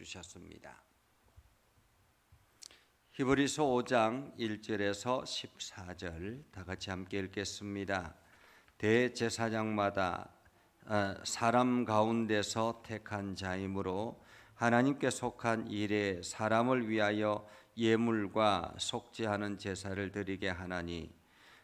주셨습니다. 히브리서 5장 1절에서 14절 다 같이 함께 읽겠습니다. 대제사장마다 사람 가운데서 택한 자이므로 하나님께 속한 일에 사람을 위하여 예물과 속죄하는 제사를 드리게 하나니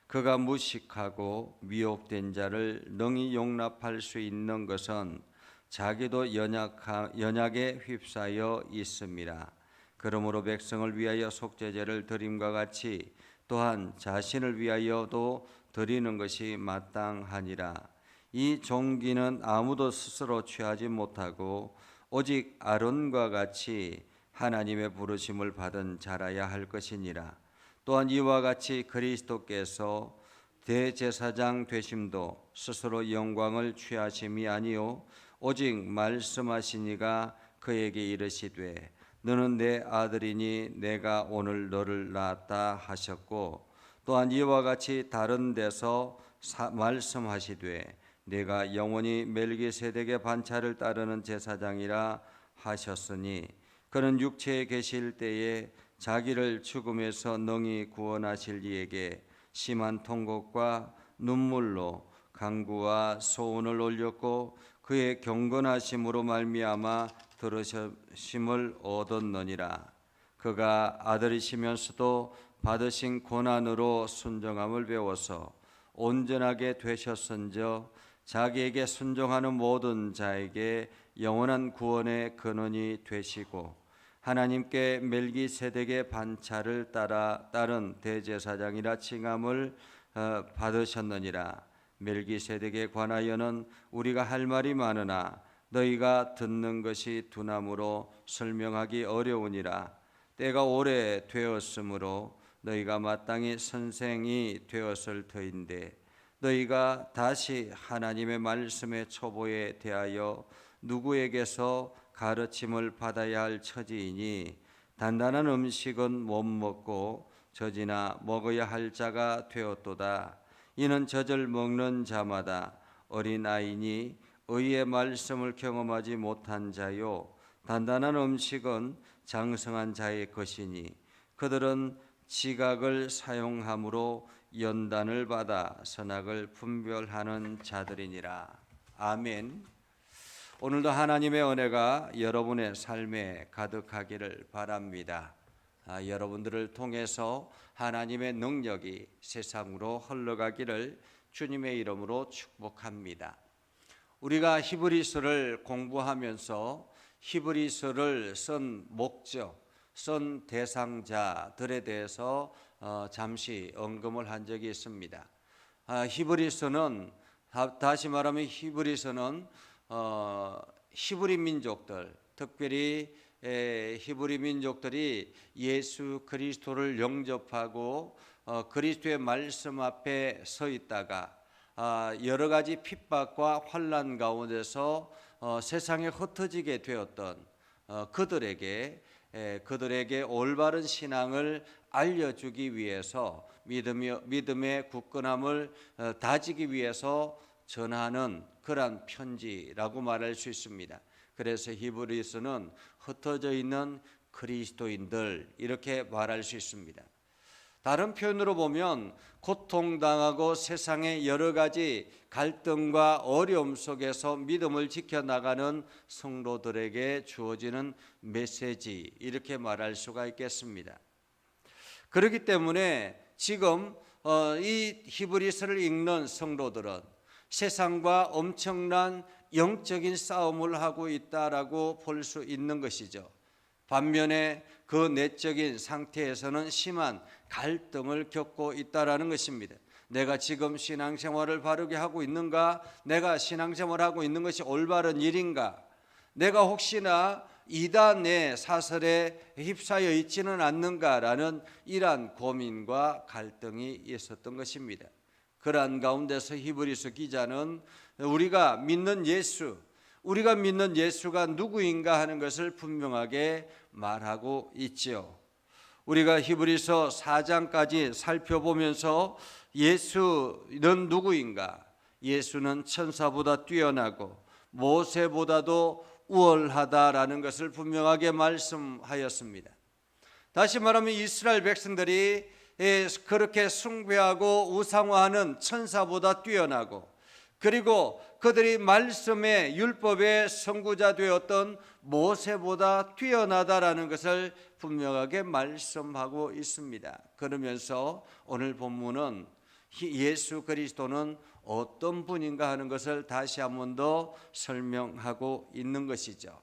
그가 무식하고 미혹된 자를 능히 용납할 수 있는 것은 자기도 연약에 휩싸여 있습니다. 그러므로 백성을 위하여 속죄제를 드림과 같이 또한 자신을 위하여도 드리는 것이 마땅하니라. 이 종기는 아무도 스스로 취하지 못하고 오직 아론과 같이 하나님의 부르심을 받은 자라야 할 것이니라. 또한 이와 같이 그리스도께서 대제사장 되심도 스스로 영광을 취하심이 아니요 오직 말씀하시니가 그에게 이르시되 너는 내 아들이니 내가 오늘 너를 낳았다 하셨고 또한 이와 같이 다른 데서 말씀하시되 내가 영원히 멜기세덱의 반차를 따르는 제사장이라 하셨으니 그는 육체에 계실 때에 자기를 죽음에서 능히 구원하실 이에게 심한 통곡과 눈물로 간구와 소원을 올렸고 그의 경건하심으로 말미암아 들으심을 얻었느니라. 그가 아들이시면서도 받으신 고난으로 순종함을 배워서 온전하게 되셨은저 자기에게 순종하는 모든 자에게 영원한 구원의 근원이 되시고 하나님께 멜기세덱의 반차를 따른 대제사장이라 칭함을 받으셨느니라. 멜기세덱에 관하여는 우리가 할 말이 많으나 너희가 듣는 것이 두나무로 설명하기 어려우니라. 때가 오래 되었으므로 너희가 마땅히 선생이 되었을 터인데 너희가 다시 하나님의 말씀의 초보에 대하여 누구에게서 가르침을 받아야 할 처지이니 단단한 음식은 못 먹고 젖이나 먹어야 할 자가 되었도다. 이는 젖을 먹는 자마다 어린아이니 의의 말씀을 경험하지 못한 자요 단단한 음식은 장성한 자의 것이니 그들은 지각을 사용함으로 연단을 받아 선악을 분별하는 자들이니라. 아멘. 오늘도 하나님의 은혜가 여러분의 삶에 가득하기를 바랍니다. 여러분들을 통해서 하나님의 능력이 세상으로 흘러가기를 주님의 이름으로 축복합니다. 우리가 히브리서를 공부하면서 히브리서를 쓴 목적, 쓴 대상자들에 대해서 잠시 언급을 한 적이 있습니다. 히브리서는 다시 말하면 히브리서는 히브리 민족들, 특별히 히브리 민족들이 예수 그리스도를 영접하고 그리스도의 말씀 앞에 서 있다가 여러 가지 핍박과 환난 가운데서 세상에 흩어지게 되었던 그들에게 올바른 신앙을 알려주기 위해서 믿음의 굳건함을 다지기 위해서 전하는 그러한 편지라고 말할 수 있습니다. 그래서 히브리서는 흩어져 있는 그리스도인들 이렇게 말할 수 있습니다. 다른 표현으로 보면 고통당하고 세상의 여러 가지 갈등과 어려움 속에서 믿음을 지켜나가는 성도들에게 주어지는 메시지 이렇게 말할 수가 있겠습니다. 그렇기 때문에 지금 이 히브리서를 읽는 성도들은 세상과 엄청난 영적인 싸움을 하고 있다라고 볼 수 있는 것이죠. 반면에 그 내적인 상태에서는 심한 갈등을 겪고 있다라는 것입니다. 내가 지금 신앙생활을 바르게 하고 있는가? 내가 신앙생활하고 있는 것이 올바른 일인가? 내가 혹시나 이단의 사설에 휩싸여 있지는 않는가라는 이러한 고민과 갈등이 있었던 것입니다. 그러한 가운데서 히브리서 기자는 우리가 믿는 예수가 누구인가 하는 것을 분명하게 말하고 있지요. 우리가 히브리서 4장까지 살펴보면서 예수는 누구인가? 예수는 천사보다 뛰어나고 모세보다도 우월하다라는 것을 분명하게 말씀하였습니다. 다시 말하면 이스라엘 백성들이 그렇게 숭배하고 우상화하는 천사보다 뛰어나고, 그리고 그들이 말씀의 율법의 선구자 되었던 모세보다 뛰어나다라는 것을 분명하게 말씀하고 있습니다. 그러면서 오늘 본문은 예수 그리스도는 어떤 분인가 하는 것을 다시 한 번 더 설명하고 있는 것이죠.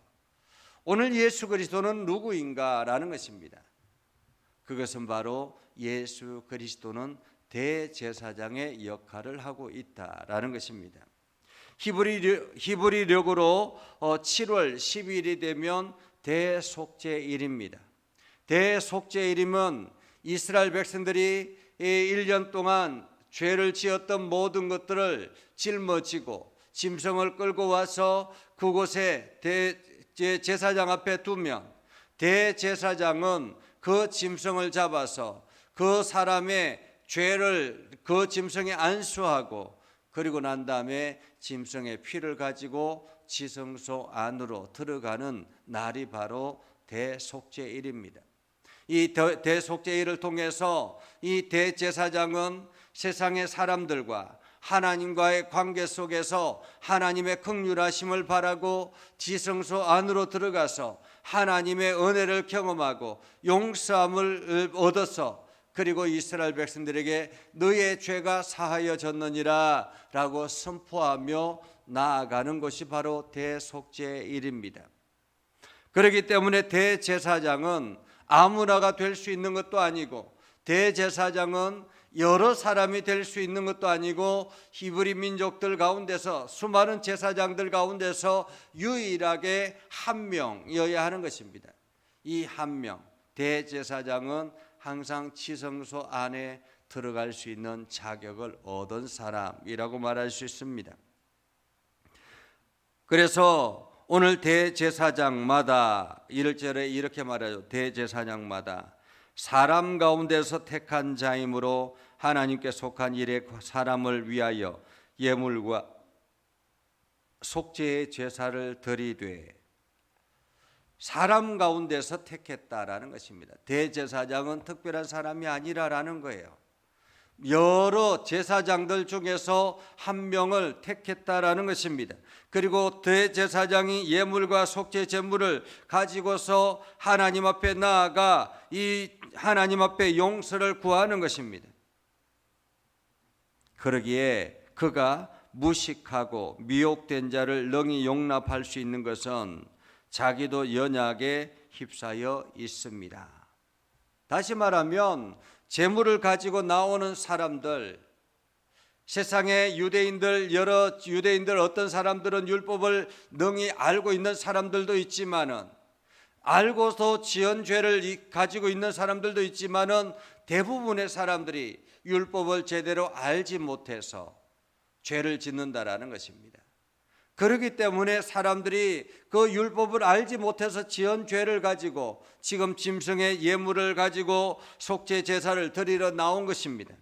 오늘 예수 그리스도는 누구인가라는 것입니다. 그것은 바로 예수 그리스도는 대제사장의 역할을 하고 있다라는 것입니다. 히브리력으로 7월 10일이 되면 대속죄일입니다. 대속죄일이면 이스라엘 백성들이 1년 동안 죄를 지었던 모든 것들을 짊어지고 짐승을 끌고 와서 그곳에 제사장 앞에 두면, 대제사장은 그 짐승을 잡아서 그 사람의 죄를 그 짐승에 안수하고, 그리고 난 다음에 짐승의 피를 가지고 지성소 안으로 들어가는 날이 바로 대속죄일입니다. 이 대속죄일을 통해서 이 대제사장은 세상의 사람들과 하나님과의 관계 속에서 하나님의 긍휼하심을 바라고 지성소 안으로 들어가서 하나님의 은혜를 경험하고 용서함을 얻어서, 그리고 이스라엘 백성들에게 너의 죄가 사하여졌느니라 라고 선포하며 나아가는 것이 바로 대속죄일입니다. 그렇기 때문에 대제사장은 아무나가 될 수 있는 것도 아니고, 대제사장은 여러 사람이 될 수 있는 것도 아니고, 히브리 민족들 가운데서 수많은 제사장들 가운데서 유일하게 한 명이어야 하는 것입니다. 이 한 명, 대제사장은 항상 지성소 안에 들어갈 수 있는 자격을 얻은 사람이라고 말할 수 있습니다. 그래서 오늘 대제사장마다 1절에 이렇게 말하죠. 대제사장마다 사람 가운데서 택한 자이므로 하나님께 속한 일에 사람을 위하여 예물과 속죄의 제사를 드리되, 사람 가운데서 택했다라는 것입니다. 대제사장은 특별한 사람이 아니라라는 거예요. 여러 제사장들 중에서 한 명을 택했다라는 것입니다. 그리고 대제사장이 예물과 속죄 제물을 가지고서 하나님 앞에 나아가 이 하나님 앞에 용서를 구하는 것입니다. 그러기에 그가 무식하고 미혹된 자를 능히 용납할 수 있는 것은 자기도 연약에 휩싸여 있습니다. 다시 말하면 재물을 가지고 나오는 사람들, 세상의 유대인들, 여러 유대인들 어떤 사람들은 율법을 능히 알고 있는 사람들도 있지만은, 알고서 지은 죄를 가지고 있는 사람들도 있지만은, 대부분의 사람들이 율법을 제대로 알지 못해서 죄를 짓는다라는 것입니다. 그렇기 때문에 사람들이 그 율법을 알지 못해서 지은 죄를 가지고 지금 짐승의 예물을 가지고 속죄 제사를 드리러 나온 것입니다.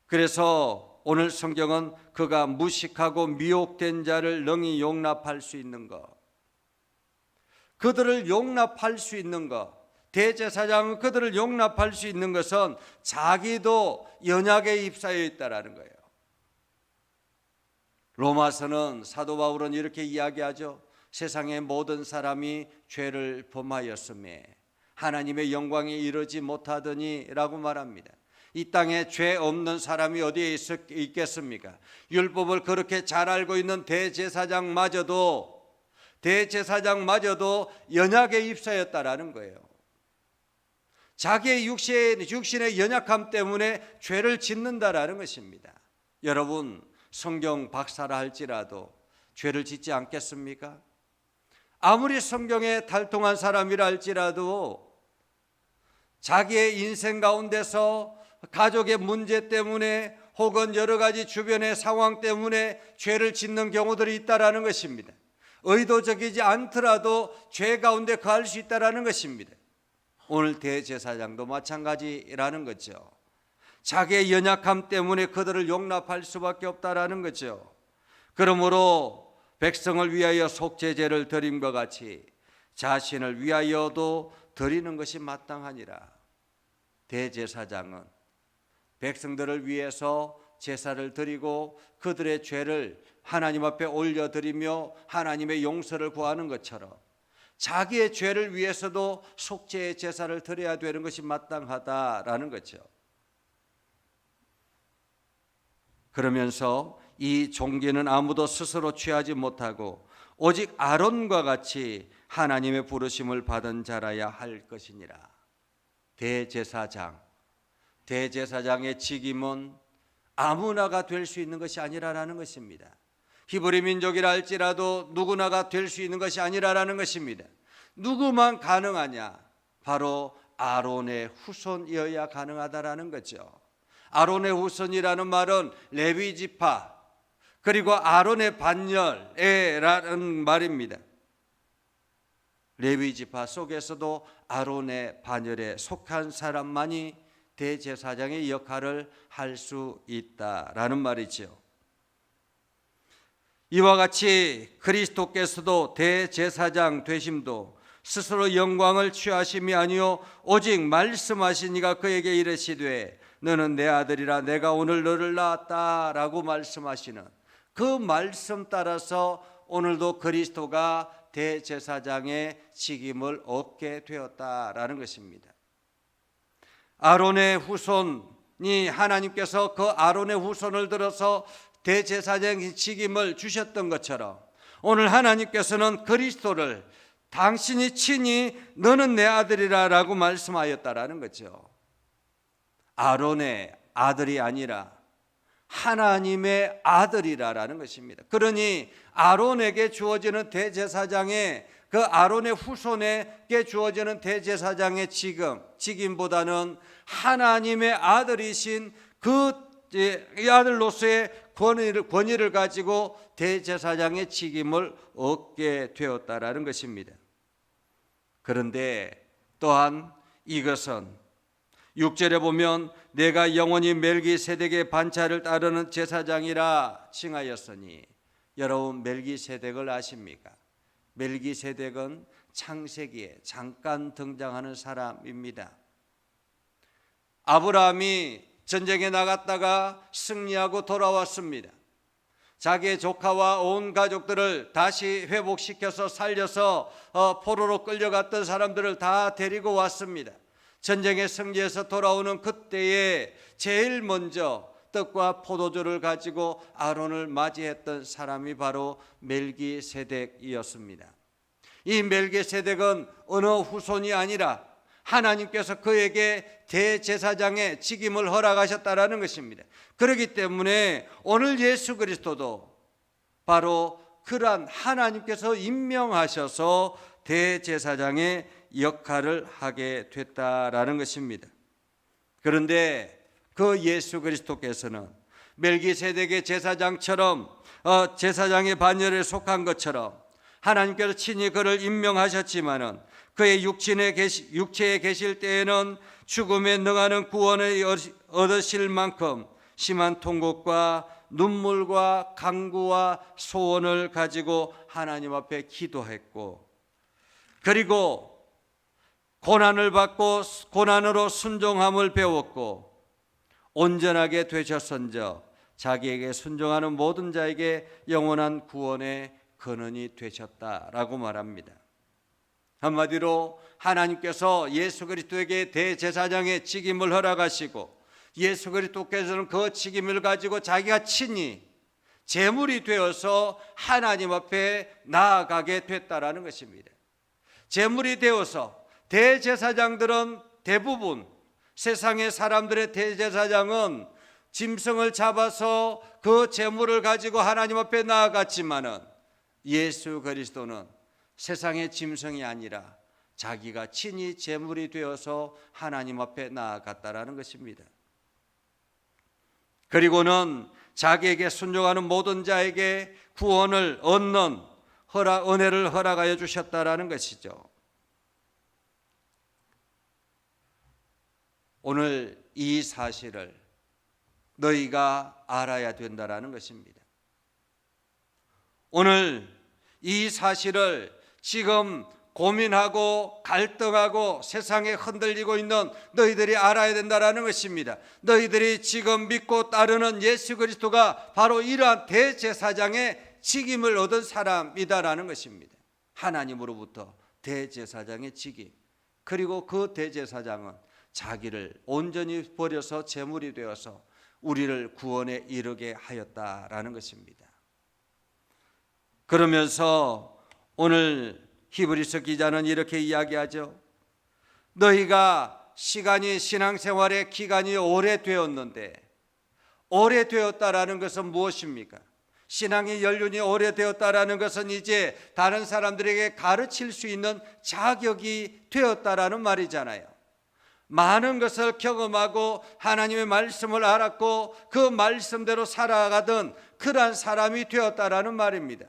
그래서 오늘 성경은 그가 무식하고 미혹된 자를 능히 용납할 수 있는 것, 그들을 용납할 수 있는 것, 대제사장은 그들을 용납할 수 있는 것은 자기도 연약에 휩싸여 있다라는 거예요. 로마서는 사도 바울은 이렇게 이야기하죠. 세상의 모든 사람이 죄를 범하였음에 하나님의 영광에 이르지 못하더니 라고 말합니다. 이 땅에 죄 없는 사람이 어디에 있겠습니까? 율법을 그렇게 잘 알고 있는 대제사장마저도 연약에 휩싸였다라는 거예요. 자기의 육신의 연약함 때문에 죄를 짓는다라는 것입니다. 여러분, 성경 박사라 할지라도 죄를 짓지 않겠습니까? 아무리 성경에 달통한 사람이라 할지라도 자기의 인생 가운데서 가족의 문제 때문에 혹은 여러 가지 주변의 상황 때문에 죄를 짓는 경우들이 있다라는 것입니다. 의도적이지 않더라도 죄 가운데 거할 수 있다라는 것입니다. 오늘 대제사장도 마찬가지라는 거죠. 자기의 연약함 때문에 그들을 용납할 수밖에 없다라는 거죠. 그러므로 백성을 위하여 속죄제를 드림과 같이 자신을 위하여도 드리는 것이 마땅하니라. 대제사장은 백성들을 위해서 제사를 드리고 그들의 죄를 하나님 앞에 올려드리며 하나님의 용서를 구하는 것처럼 자기의 죄를 위해서도 속죄의 제사를 드려야 되는 것이 마땅하다라는 거죠. 그러면서 이 종기는 아무도 스스로 취하지 못하고 오직 아론과 같이 하나님의 부르심을 받은 자라야 할 것이니라. 대제사장의 직임은 아무나가 될 수 있는 것이 아니라라는 것입니다. 히브리 민족이라 할지라도 누구나가 될 수 있는 것이 아니라라는 것입니다. 누구만 가능하냐? 바로 아론의 후손이어야 가능하다라는 거죠. 아론의 후손이라는 말은 레위 지파 그리고 아론의 반열에라는 말입니다. 레위 지파 속에서도 아론의 반열에 속한 사람만이 대제사장의 역할을 할 수 있다라는 말이죠. 이와 같이 그리스도께서도 대제사장 되심도 스스로 영광을 취하심이 아니요 오직 말씀하시니가 그에게 이르시되 너는 내 아들이라 내가 오늘 너를 낳았다라고 말씀하시는 그 말씀 따라서 오늘도 그리스도가 대제사장의 직임을 얻게 되었다라는 것입니다. 아론의 후손이 하나님께서 그 아론의 후손을 들어서 대제사장의 직임을 주셨던 것처럼 오늘 하나님께서는 그리스도를 당신이 친히 너는 내 아들이라 라고 말씀하였다라는 거죠. 아론의 아들이 아니라 하나님의 아들이라는 것입니다. 그러니 아론에게 주어지는 대제사장의 그 아론의 후손에게 주어지는 대제사장의 직임보다는 하나님의 아들이신 그 아들로서의 권위를 가지고 대제사장의 직임을 얻게 되었다라는 것입니다. 그런데 또한 이것은 6절에 보면 내가 영원히 멜기세덱의 반차를 따르는 제사장이라 칭하였으니 여러분 멜기세덱을 아십니까? 멜기세덱은 창세기에 잠깐 등장하는 사람입니다. 아브라함이 전쟁에 나갔다가 승리하고 돌아왔습니다. 자기의 조카와 온 가족들을 다시 회복시켜서 살려서 포로로 끌려갔던 사람들을 다 데리고 왔습니다. 전쟁에 승리해서 돌아오는 그때에 제일 먼저 떡과 포도주를 가지고 아론을 맞이했던 사람이 바로 멜기세덱이었습니다. 이 멜기세덱은 어느 후손이 아니라 하나님께서 그에게 대제사장의 직임을 허락하셨다라는 것입니다. 그렇기 때문에 오늘 예수 그리스도도 바로 그러한 하나님께서 임명하셔서 대제사장의 역할을 하게 됐다라는 것입니다. 그런데 그 예수 그리스도께서는 멜기세덱의 제사장처럼 제사장의 반열에 속한 것처럼 하나님께서 친히 그를 임명하셨지만은 그의 육체에 계실 때에는 죽음에 능하는 구원을 얻으실 만큼 심한 통곡과 눈물과 간구와 소원을 가지고 하나님 앞에 기도했고, 그리고 고난을 받고 고난으로 순종함을 배웠고, 온전하게 되셨은저 자기에게 순종하는 모든 자에게 영원한 구원의 근원이 되셨다라고 말합니다. 한마디로 하나님께서 예수 그리스도에게 대제사장의 직임을 허락하시고 예수 그리스도께서는 그 직임을 가지고 자기가 친히 제물이 되어서 하나님 앞에 나아가게 됐다라는 것입니다. 제물이 되어서 대제사장들은 대부분 세상의 사람들의 대제사장은 짐승을 잡아서 그 제물을 가지고 하나님 앞에 나아갔지만은 예수 그리스도는 세상의 짐승이 아니라 자기가 친히 제물이 되어서 하나님 앞에 나아갔다라는 것입니다. 그리고는 자기에게 순종하는 모든 자에게 구원을 얻는 은혜를 허락하여 주셨다라는 것이죠. 오늘 이 사실을 너희가 알아야 된다라는 것입니다. 오늘 이 사실을 지금 고민하고 갈등하고 세상에 흔들리고 있는 너희들이 알아야 된다는 것입니다. 너희들이 지금 믿고 따르는 예수 그리스도가 바로 이러한 대제사장의 직임을 얻은 사람이다라는 것입니다. 하나님으로부터 대제사장의 직임, 그리고 그 대제사장은 자기를 온전히 버려서 제물이 되어서 우리를 구원에 이르게 하였다라는 것입니다. 그러면서 오늘 히브리서 기자는 이렇게 이야기하죠. 너희가 신앙생활의 기간이 오래되었는데, 오래되었다라는 것은 무엇입니까? 신앙의 연륜이 오래되었다라는 것은 이제 다른 사람들에게 가르칠 수 있는 자격이 되었다라는 말이잖아요. 많은 것을 경험하고 하나님의 말씀을 알았고 그 말씀대로 살아가던 그러한 사람이 되었다라는 말입니다.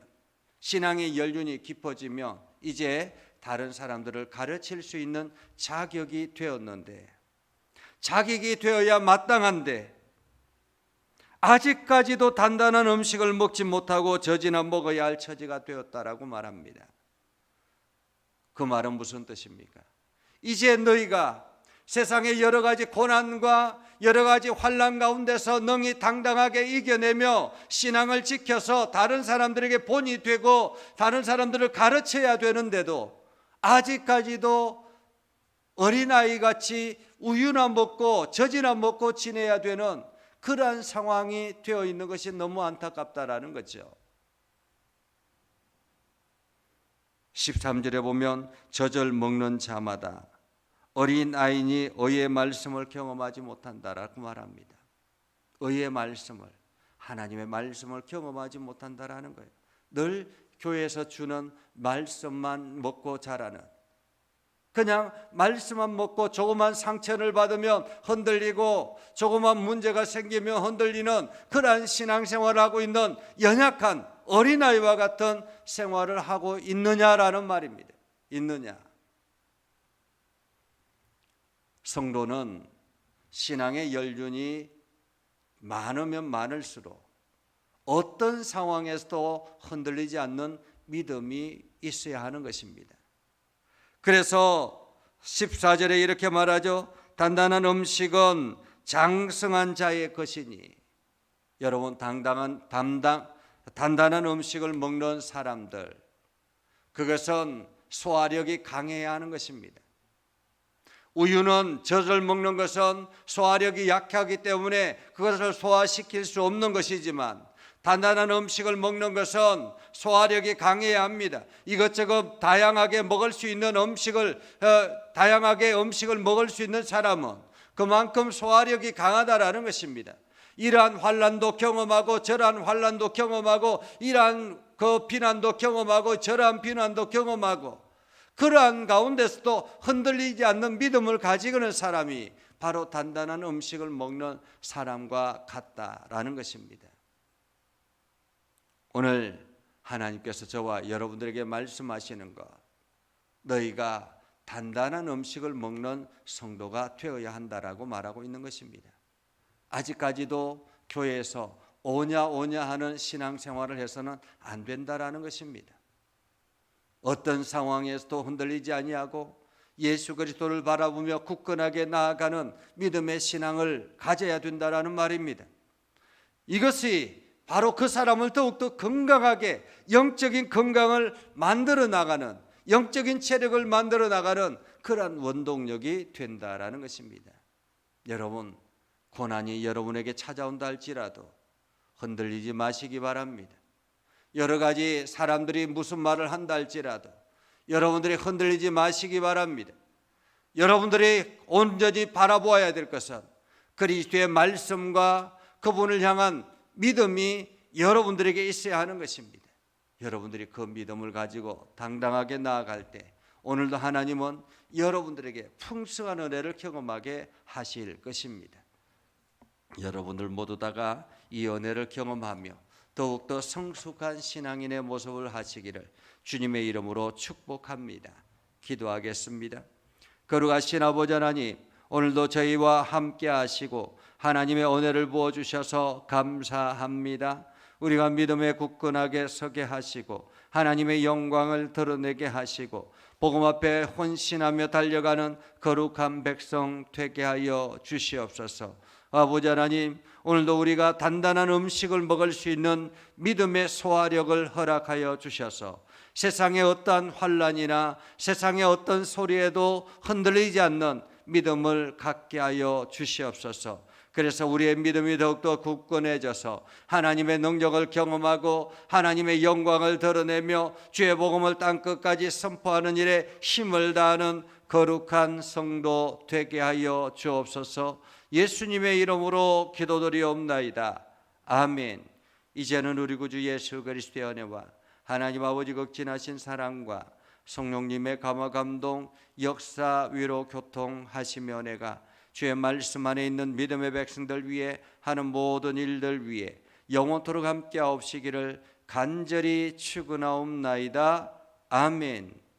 신앙의 연륜이 깊어지면 이제 다른 사람들을 가르칠 수 있는 자격이 되었는데, 자격이 되어야 마땅한데 아직까지도 단단한 음식을 먹지 못하고 젖이나 먹어야 할 처지가 되었다라고 말합니다. 그 말은 무슨 뜻입니까? 이제 너희가 세상의 여러 가지 고난과 여러 가지 환난 가운데서 능히 당당하게 이겨내며 신앙을 지켜서 다른 사람들에게 본이 되고 다른 사람들을 가르쳐야 되는데도 아직까지도 어린아이같이 우유나 먹고 젖이나 먹고 지내야 되는 그러한 상황이 되어 있는 것이 너무 안타깝다라는 거죠. 13절에 보면 젖을 먹는 자마다 어린아이니 의의 말씀을 경험하지 못한다라고 말합니다. 의의 말씀을, 하나님의 말씀을 경험하지 못한다라는 거예요. 늘 교회에서 주는 말씀만 먹고 자라는, 그냥 말씀만 먹고 조그만 상처를 받으면 흔들리고 조그만 문제가 생기면 흔들리는 그러한 신앙생활을 하고 있는 연약한 어린아이와 같은 생활을 하고 있느냐라는 말입니다. 있느냐? 성도는 신앙의 연륜이 많으면 많을수록 어떤 상황에서도 흔들리지 않는 믿음이 있어야 하는 것입니다. 그래서 14절에 이렇게 말하죠. 단단한 음식은 장성한 자의 것이니. 여러분, 단단한 음식을 먹는 사람들, 그것은 소화력이 강해야 하는 것입니다. 우유는 젖을 먹는 것은 소화력이 약하기 때문에 그것을 소화시킬 수 없는 것이지만 단단한 음식을 먹는 것은 소화력이 강해야 합니다. 이것저것 다양하게 먹을 수 있는 다양하게 음식을 먹을 수 있는 사람은 그만큼 소화력이 강하다라는 것입니다. 이러한 환난도 경험하고 저러한 환난도 경험하고 이러한 그 비난도 경험하고 저러한 비난도 경험하고 그러한 가운데서도 흔들리지 않는 믿음을 가지고 있는 사람이 바로 단단한 음식을 먹는 사람과 같다라는 것입니다. 오늘 하나님께서 저와 여러분들에게 말씀하시는 것, 너희가 단단한 음식을 먹는 성도가 되어야 한다라고 말하고 있는 것입니다. 아직까지도 교회에서 오냐 하는 신앙생활을 해서는 안 된다라는 것입니다. 어떤 상황에서도 흔들리지 아니하고 예수 그리스도를 바라보며 굳건하게 나아가는 믿음의 신앙을 가져야 된다라는 말입니다. 이것이 바로 그 사람을 더욱더 건강하게 영적인 건강을 만들어 나가는, 영적인 체력을 만들어 나가는 그러한 원동력이 된다라는 것입니다. 여러분, 고난이 여러분에게 찾아온다 할지라도 흔들리지 마시기 바랍니다. 여러 가지 사람들이 무슨 말을 한다 할지라도 여러분들이 흔들리지 마시기 바랍니다. 여러분들이 온전히 바라보아야 될 것은 그리스도의 말씀과 그분을 향한 믿음이 여러분들에게 있어야 하는 것입니다. 여러분들이 그 믿음을 가지고 당당하게 나아갈 때 오늘도 하나님은 여러분들에게 풍성한 은혜를 경험하게 하실 것입니다. 여러분들 모두 다가 이 은혜를 경험하며 더욱더 성숙한 신앙인의 모습을 하시기를 주님의 이름으로 축복합니다. 기도하겠습니다. 거룩하신 아버지 하나님, 오늘도 저희와 함께 하시고 하나님의 은혜를 부어주셔서 감사합니다. 우리가 믿음에 굳건하게 서게 하시고 하나님의 영광을 드러내게 하시고 복음 앞에 헌신하며 달려가는 거룩한 백성 되게 하여 주시옵소서. 아버지 하나님, 오늘도 우리가 단단한 음식을 먹을 수 있는 믿음의 소화력을 허락하여 주셔서 세상의 어떠한 환난이나 세상의 어떤 소리에도 흔들리지 않는 믿음을 갖게 하여 주시옵소서. 그래서 우리의 믿음이 더욱더 굳건해져서 하나님의 능력을 경험하고 하나님의 영광을 드러내며 주의 복음을 땅끝까지 선포하는 일에 힘을 다하는 거룩한 성도 되게 하여 주옵소서. 예수님의 이름으로 기도드리옵나이다. 아멘. 이제는 우리 구주 예수 그리스도의 은혜와 하나님 아버지 극진하신 사랑과 성령님의 감화 감동 역사 위로 교통하시며 은혜가 주의 말씀 안에 있는 믿음의 백성들 위해 하는 모든 일들 위해 영원토록 함께 하옵시기를 간절히 축원하옵나이다. 아멘.